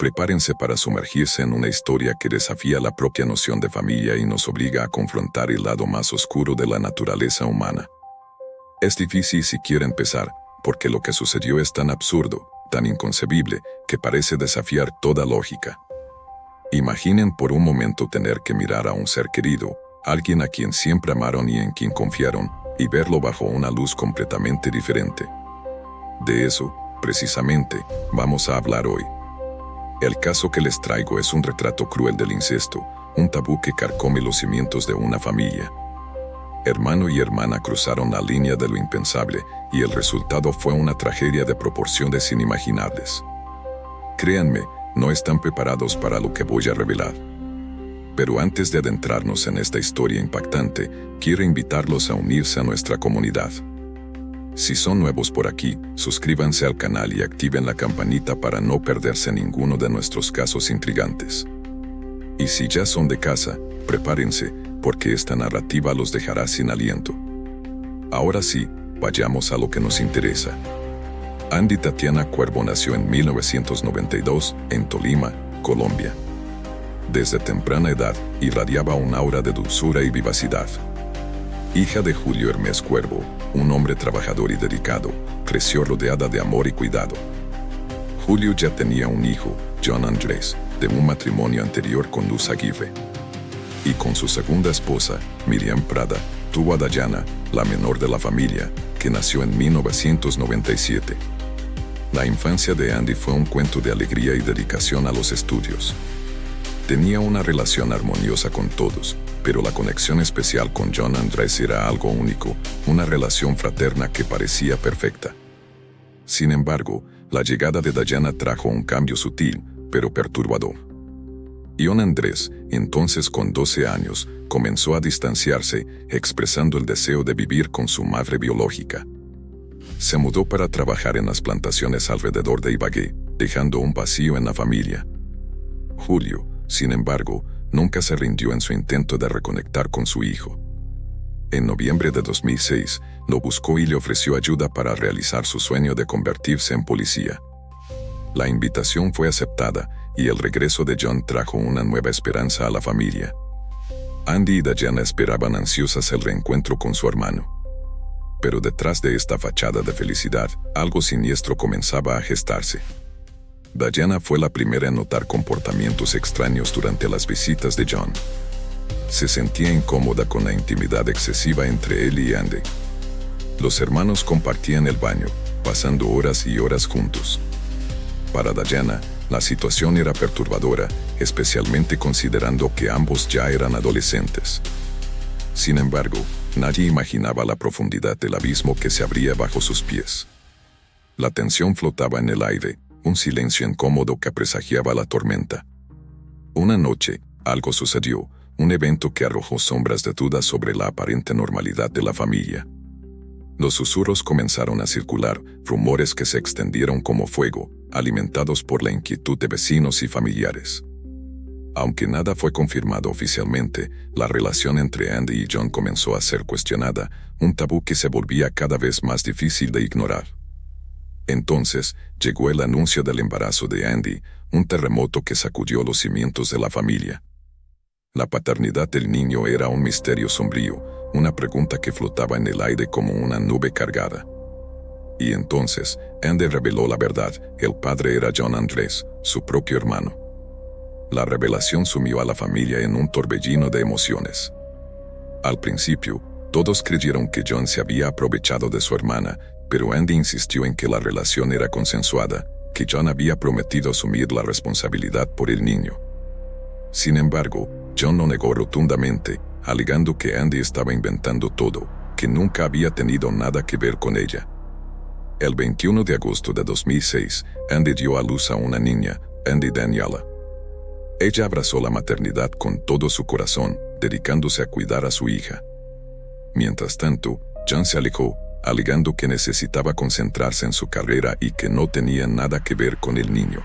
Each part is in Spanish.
Prepárense para sumergirse en una historia que desafía la propia noción de familia y nos obliga a confrontar el lado más oscuro de la naturaleza humana. Es difícil siquiera empezar, porque lo que sucedió es tan absurdo, tan inconcebible, que parece desafiar toda lógica. Imaginen por un momento tener que mirar a un ser querido, alguien a quien siempre amaron y en quien confiaron, y verlo bajo una luz completamente diferente. De eso, precisamente, vamos a hablar hoy. El caso que les traigo es un retrato cruel del incesto, un tabú que carcome los cimientos de una familia. Hermano y hermana cruzaron la línea de lo impensable, y el resultado fue una tragedia de proporciones inimaginables. Créanme, no están preparados para lo que voy a revelar. Pero antes de adentrarnos en esta historia impactante, quiero invitarlos a unirse a nuestra comunidad. Si son nuevos por aquí, suscríbanse al canal y activen la campanita para no perderse ninguno de nuestros casos intrigantes. Y si ya son de casa, prepárense, porque esta narrativa los dejará sin aliento. Ahora sí, vayamos a lo que nos interesa. Andy Tatiana Cuervo nació en 1992, en Tolima, Colombia. Desde temprana edad, irradiaba un aura de dulzura y vivacidad. Hija de Julio Hermes Cuervo, un hombre trabajador y dedicado, creció rodeada de amor y cuidado. Julio ya tenía un hijo, John Andrés, de un matrimonio anterior con Luz Aguirre. Y con su segunda esposa, Miriam Prada, tuvo a Dayana, la menor de la familia, que nació en 1997. La infancia de Andy fue un cuento de alegría y dedicación a los estudios. Tenía una relación armoniosa con todos, pero la conexión especial con John Andrés era algo único, una relación fraterna que parecía perfecta. Sin embargo, la llegada de Dayana trajo un cambio sutil, pero perturbador. John Andrés, entonces con 12 años, comenzó a distanciarse, expresando el deseo de vivir con su madre biológica. Se mudó para trabajar en las plantaciones alrededor de Ibagué, dejando un vacío en la familia. Julio, sin embargo, nunca se rindió en su intento de reconectar con su hijo. En noviembre de 2006, lo buscó y le ofreció ayuda para realizar su sueño de convertirse en policía. La invitación fue aceptada, y el regreso de John trajo una nueva esperanza a la familia. Andy y Dayana esperaban ansiosas el reencuentro con su hermano. Pero detrás de esta fachada de felicidad, algo siniestro comenzaba a gestarse. Dayana fue la primera en notar comportamientos extraños durante las visitas de John. Se sentía incómoda con la intimidad excesiva entre él y Andy. Los hermanos compartían el baño, pasando horas y horas juntos. Para Dayana, la situación era perturbadora, especialmente considerando que ambos ya eran adolescentes. Sin embargo, nadie imaginaba la profundidad del abismo que se abría bajo sus pies. La tensión flotaba en el aire, un silencio incómodo que presagiaba la tormenta. Una noche, algo sucedió, un evento que arrojó sombras de duda sobre la aparente normalidad de la familia. Los susurros comenzaron a circular, rumores que se extendieron como fuego, alimentados por la inquietud de vecinos y familiares. Aunque nada fue confirmado oficialmente, la relación entre Andy y John comenzó a ser cuestionada, un tabú que se volvía cada vez más difícil de ignorar. Entonces, llegó el anuncio del embarazo de Andy, un terremoto que sacudió los cimientos de la familia. La paternidad del niño era un misterio sombrío, una pregunta que flotaba en el aire como una nube cargada. Y entonces, Andy reveló la verdad: el padre era John Andrés, su propio hermano. La revelación sumió a la familia en un torbellino de emociones. Al principio, todos creyeron que John se había aprovechado de su hermana, pero Andy insistió en que la relación era consensuada, que John había prometido asumir la responsabilidad por el niño. Sin embargo, John lo negó rotundamente, alegando que Andy estaba inventando todo, que nunca había tenido nada que ver con ella. El 21 de agosto de 2006, Andy dio a luz a una niña, Andy Daniela. Ella abrazó la maternidad con todo su corazón, dedicándose a cuidar a su hija. Mientras tanto, John se alejó, alegando que necesitaba concentrarse en su carrera y que no tenía nada que ver con el niño.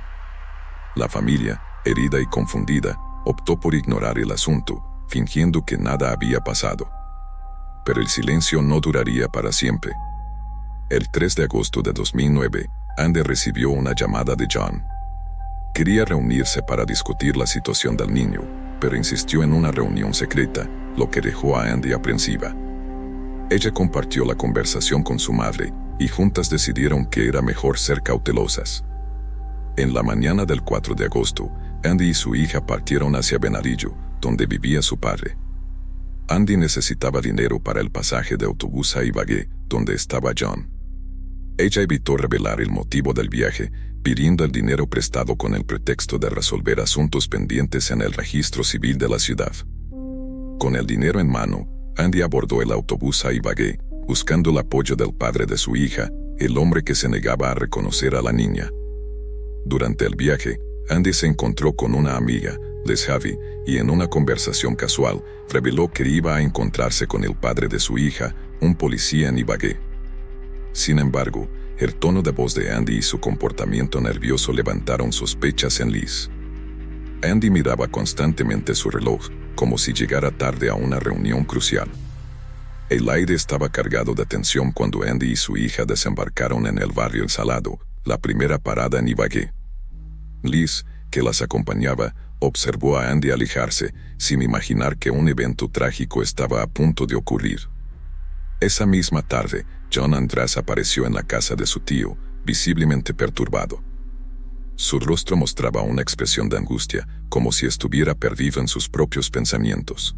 La familia, herida y confundida, optó por ignorar el asunto, fingiendo que nada había pasado. Pero el silencio no duraría para siempre. El 3 de agosto de 2009, Andy recibió una llamada de John. Quería reunirse para discutir la situación del niño, pero insistió en una reunión secreta, lo que dejó a Andy aprensiva. Ella compartió la conversación con su madre, y juntas decidieron que era mejor ser cautelosas. En la mañana del 4 de agosto, Andy y su hija partieron hacia Venarillo, donde vivía su padre. Andy necesitaba dinero para el pasaje de autobús a Ibagué, donde estaba John. Ella evitó revelar el motivo del viaje, pidiendo el dinero prestado con el pretexto de resolver asuntos pendientes en el registro civil de la ciudad. Con el dinero en mano, Andy abordó el autobús a Ibagué, buscando el apoyo del padre de su hija, el hombre que se negaba a reconocer a la niña. Durante el viaje, Andy se encontró con una amiga, Les Javi, y en una conversación casual, reveló que iba a encontrarse con el padre de su hija, un policía en Ibagué. Sin embargo, el tono de voz de Andy y su comportamiento nervioso levantaron sospechas en Liz. Andy miraba constantemente su reloj, como si llegara tarde a una reunión crucial. El aire estaba cargado de tensión cuando Andy y su hija desembarcaron en el barrio El Salado, la primera parada en Ibagué. Liz, que las acompañaba, observó a Andy alejarse, sin imaginar que un evento trágico estaba a punto de ocurrir. Esa misma tarde, John Andrés apareció en la casa de su tío, visiblemente perturbado. Su rostro mostraba una expresión de angustia, como si estuviera perdido en sus propios pensamientos.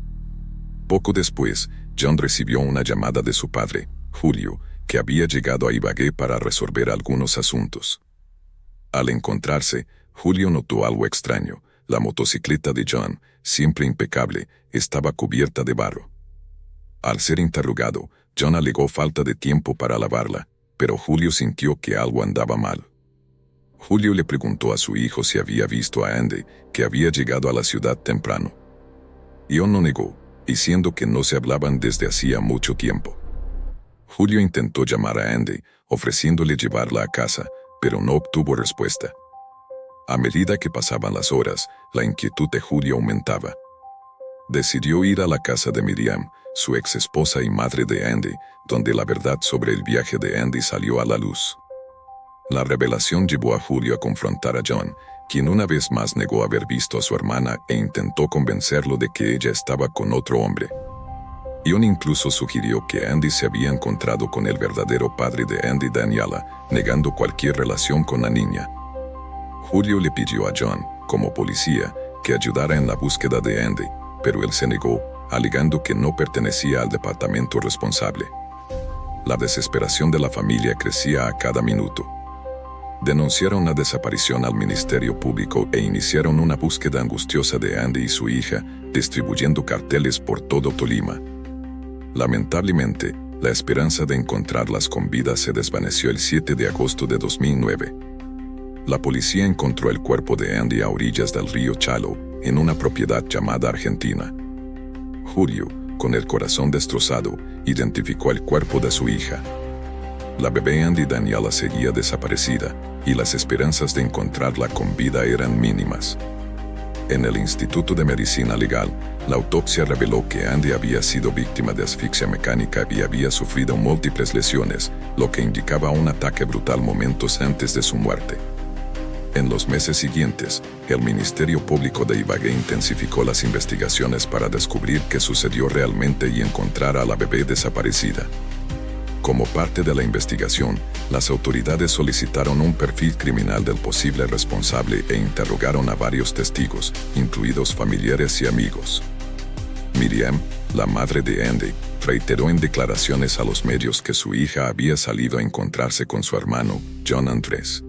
Poco después, John recibió una llamada de su padre, Julio, que había llegado a Ibagué para resolver algunos asuntos. Al encontrarse, Julio notó algo extraño. La motocicleta de John, siempre impecable, estaba cubierta de barro. Al ser interrogado, John alegó falta de tiempo para lavarla, pero Julio sintió que algo andaba mal. Julio le preguntó a su hijo si había visto a Andy, que había llegado a la ciudad temprano. John no negó, diciendo que no se hablaban desde hacía mucho tiempo. Julio intentó llamar a Andy, ofreciéndole llevarla a casa, pero no obtuvo respuesta. A medida que pasaban las horas, la inquietud de Julio aumentaba. Decidió ir a la casa de Miriam, su ex esposa y madre de Andy, donde la verdad sobre el viaje de Andy salió a la luz. La revelación llevó a Julio a confrontar a John, quien una vez más negó haber visto a su hermana e intentó convencerlo de que ella estaba con otro hombre. John incluso sugirió que Andy se había encontrado con el verdadero padre de Andy, Daniela, negando cualquier relación con la niña. Julio le pidió a John, como policía, que ayudara en la búsqueda de Andy, pero él se negó, alegando que no pertenecía al departamento responsable. La desesperación de la familia crecía a cada minuto. Denunciaron la desaparición al Ministerio Público e iniciaron una búsqueda angustiosa de Andy y su hija, distribuyendo carteles por todo Tolima. Lamentablemente, la esperanza de encontrarlas con vida se desvaneció el 7 de agosto de 2009. La policía encontró el cuerpo de Andy a orillas del río Chalo, en una propiedad llamada Argentina. Julio, con el corazón destrozado, identificó el cuerpo de su hija. La bebé Andy Daniela seguía desaparecida, y las esperanzas de encontrarla con vida eran mínimas. En el Instituto de Medicina Legal, la autopsia reveló que Andy había sido víctima de asfixia mecánica y había sufrido múltiples lesiones, lo que indicaba un ataque brutal momentos antes de su muerte. En los meses siguientes, el Ministerio Público de Ibagué intensificó las investigaciones para descubrir qué sucedió realmente y encontrar a la bebé desaparecida. Como parte de la investigación, las autoridades solicitaron un perfil criminal del posible responsable e interrogaron a varios testigos, incluidos familiares y amigos. Miriam, la madre de Andy, reiteró en declaraciones a los medios que su hija había salido a encontrarse con su hermano, John Andrés.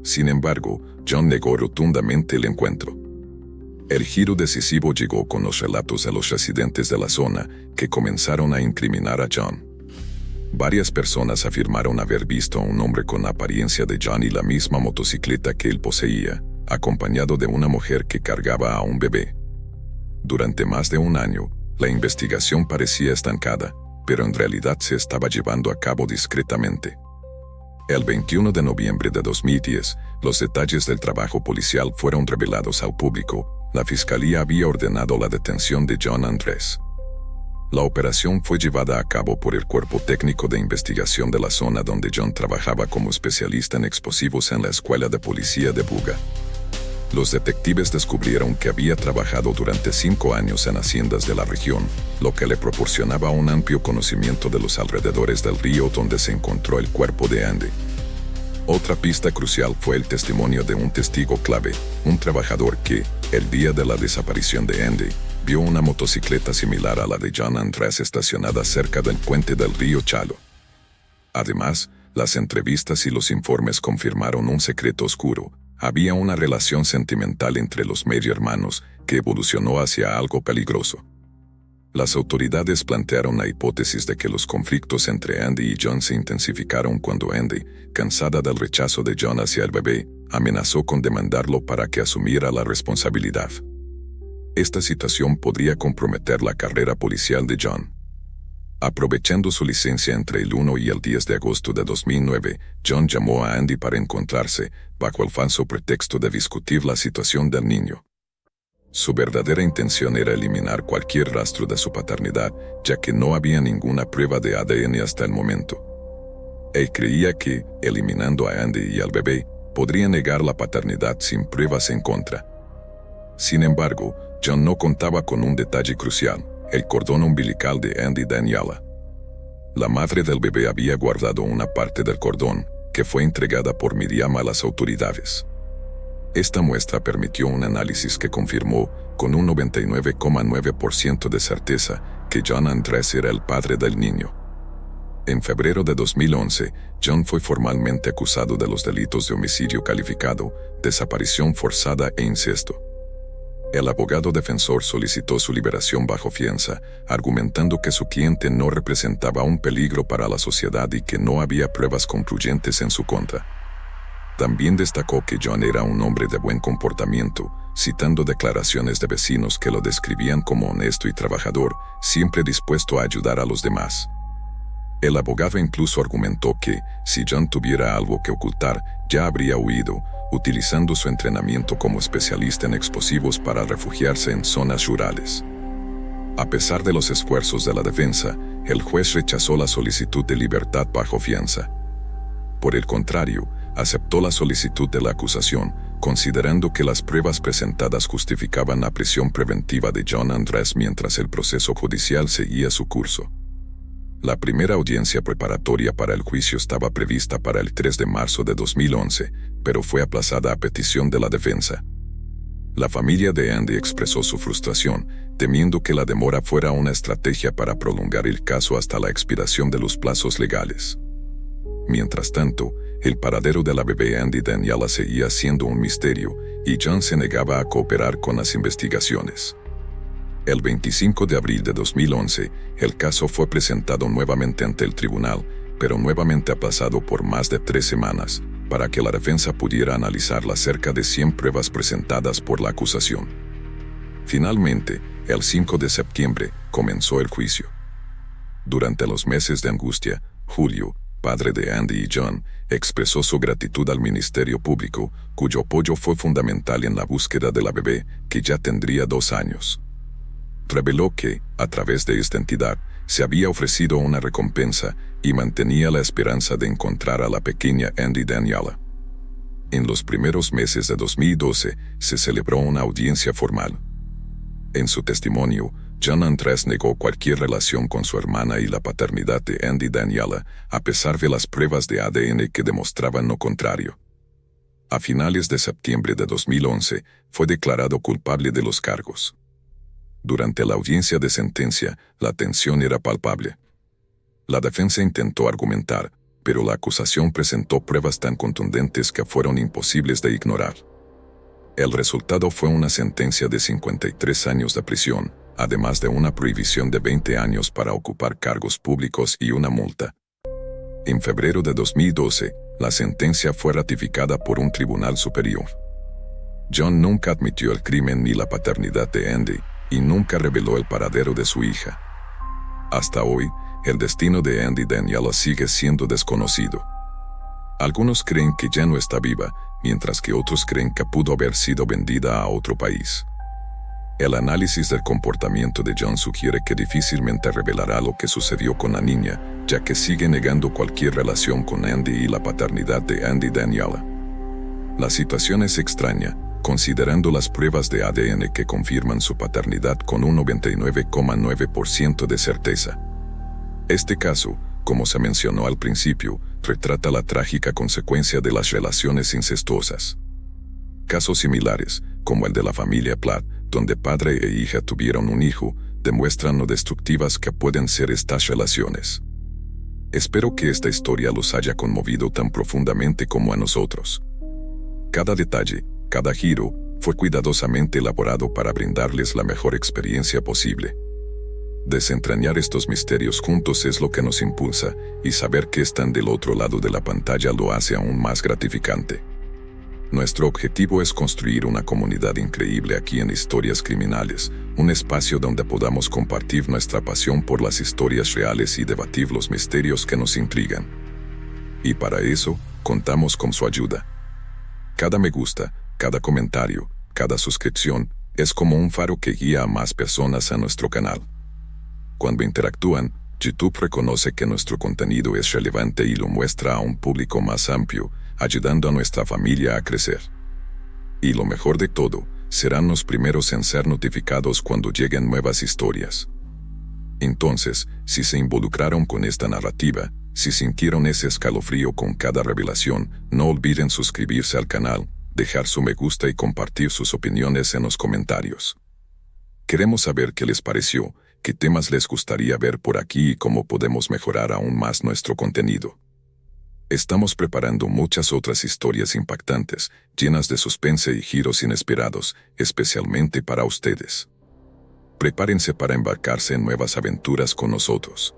Sin embargo, John negó rotundamente el encuentro. El giro decisivo llegó con los relatos de los residentes de la zona, que comenzaron a incriminar a John. Varias personas afirmaron haber visto a un hombre con la apariencia de John y la misma motocicleta que él poseía, acompañado de una mujer que cargaba a un bebé. Durante más de un año, la investigación parecía estancada, pero en realidad se estaba llevando a cabo discretamente. El 21 de noviembre de 2010, los detalles del trabajo policial fueron revelados al público. La fiscalía había ordenado la detención de John Andrés. La operación fue llevada a cabo por el Cuerpo Técnico de Investigación de la zona donde John trabajaba como especialista en explosivos en la Escuela de Policía de Buga. Los detectives descubrieron que había trabajado durante 5 años en haciendas de la región, lo que le proporcionaba un amplio conocimiento de los alrededores del río donde se encontró el cuerpo de Andy. Otra pista crucial fue el testimonio de un testigo clave, un trabajador que, el día de la desaparición de Andy, vio una motocicleta similar a la de John Andrés estacionada cerca del puente del río Chalo. Además, las entrevistas y los informes confirmaron un secreto oscuro. Había una relación sentimental entre los medio hermanos que evolucionó hacia algo peligroso. Las autoridades plantearon la hipótesis de que los conflictos entre Andy y John se intensificaron cuando Andy, cansada del rechazo de John hacia el bebé, amenazó con demandarlo para que asumiera la responsabilidad. Esta situación podría comprometer la carrera policial de John. Aprovechando su licencia entre el 1 y el 10 de agosto de 2009, John llamó a Andy para encontrarse, bajo el falso pretexto de discutir la situación del niño. Su verdadera intención era eliminar cualquier rastro de su paternidad, ya que no había ninguna prueba de ADN hasta el momento. Él creía que, eliminando a Andy y al bebé, podría negar la paternidad sin pruebas en contra. Sin embargo, John no contaba con un detalle crucial: el cordón umbilical de Andy Daniela. La madre del bebé había guardado una parte del cordón, que fue entregada por Miriam a las autoridades. Esta muestra permitió un análisis que confirmó, con un 99,9% de certeza, que John Andrés era el padre del niño. En febrero de 2011, John fue formalmente acusado de los delitos de homicidio calificado, desaparición forzada e incesto. El abogado defensor solicitó su liberación bajo fianza, argumentando que su cliente no representaba un peligro para la sociedad y que no había pruebas concluyentes en su contra. También destacó que John era un hombre de buen comportamiento, citando declaraciones de vecinos que lo describían como honesto y trabajador, siempre dispuesto a ayudar a los demás. El abogado incluso argumentó que, si John tuviera algo que ocultar, ya habría huido, utilizando su entrenamiento como especialista en explosivos para refugiarse en zonas rurales. A pesar de los esfuerzos de la defensa, el juez rechazó la solicitud de libertad bajo fianza. Por el contrario, aceptó la solicitud de la acusación, considerando que las pruebas presentadas justificaban la prisión preventiva de John Andrés mientras el proceso judicial seguía su curso. La primera audiencia preparatoria para el juicio estaba prevista para el 3 de marzo de 2011, pero fue aplazada a petición de la defensa. La familia de Andy expresó su frustración, temiendo que la demora fuera una estrategia para prolongar el caso hasta la expiración de los plazos legales. Mientras tanto, el paradero de la bebé Andy Daniela seguía siendo un misterio, y John se negaba a cooperar con las investigaciones. El 25 de abril de 2011, el caso fue presentado nuevamente ante el tribunal, pero nuevamente aplazado por más de 3 semanas, para que la defensa pudiera analizar las cerca de 100 pruebas presentadas por la acusación. Finalmente, el 5 de septiembre, comenzó el juicio. Durante los meses de angustia, Julio, padre de Andy y John, expresó su gratitud al Ministerio Público, cuyo apoyo fue fundamental en la búsqueda de la bebé, que ya tendría 2 años. Reveló que, a través de esta entidad, se había ofrecido una recompensa y mantenía la esperanza de encontrar a la pequeña Andy Daniela. En los primeros meses de 2012, se celebró una audiencia formal. En su testimonio, John Andrés negó cualquier relación con su hermana y la paternidad de Andy Daniela, a pesar de las pruebas de ADN que demostraban lo contrario. A finales de septiembre de 2011, fue declarado culpable de los cargos. Durante la audiencia de sentencia, la tensión era palpable. La defensa intentó argumentar, pero la acusación presentó pruebas tan contundentes que fueron imposibles de ignorar. El resultado fue una sentencia de 53 años de prisión, además de una prohibición de 20 años para ocupar cargos públicos y una multa. En febrero de 2012, la sentencia fue ratificada por un tribunal superior. John nunca admitió el crimen ni la paternidad de Andy, y nunca reveló el paradero de su hija. Hasta hoy, el destino de Andy Daniela sigue siendo desconocido. Algunos creen que ya no está viva, mientras que otros creen que pudo haber sido vendida a otro país. El análisis del comportamiento de John sugiere que difícilmente revelará lo que sucedió con la niña, ya que sigue negando cualquier relación con Andy y la paternidad de Andy Daniela. La situación es extraña, considerando las pruebas de ADN que confirman su paternidad con un 99,9% de certeza. Este caso, como se mencionó al principio, retrata la trágica consecuencia de las relaciones incestuosas. Casos similares, como el de la familia Platt, donde padre e hija tuvieron un hijo, demuestran lo destructivas que pueden ser estas relaciones. Espero que esta historia los haya conmovido tan profundamente como a nosotros. Cada detalle, cada giro, fue cuidadosamente elaborado para brindarles la mejor experiencia posible. Desentrañar estos misterios juntos es lo que nos impulsa, y saber que están del otro lado de la pantalla lo hace aún más gratificante. Nuestro objetivo es construir una comunidad increíble aquí en Historias Criminales, un espacio donde podamos compartir nuestra pasión por las historias reales y debatir los misterios que nos intrigan. Y para eso, contamos con su ayuda. Cada me gusta, cada comentario, cada suscripción, es como un faro que guía a más personas a nuestro canal. Cuando interactúan, YouTube reconoce que nuestro contenido es relevante y lo muestra a un público más amplio, ayudando a nuestra familia a crecer. Y lo mejor de todo, serán los primeros en ser notificados cuando lleguen nuevas historias. Entonces, si se involucraron con esta narrativa, si sintieron ese escalofrío con cada revelación, no olviden suscribirse al canal, dejar su me gusta y compartir sus opiniones en los comentarios. Queremos saber qué les pareció, qué temas les gustaría ver por aquí y cómo podemos mejorar aún más nuestro contenido. Estamos preparando muchas otras historias impactantes, llenas de suspense y giros inesperados, especialmente para ustedes. Prepárense para embarcarse en nuevas aventuras con nosotros.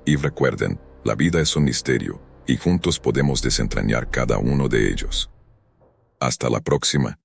Y recuerden, la vida es un misterio, y juntos podemos desentrañar cada uno de ellos. Hasta la próxima.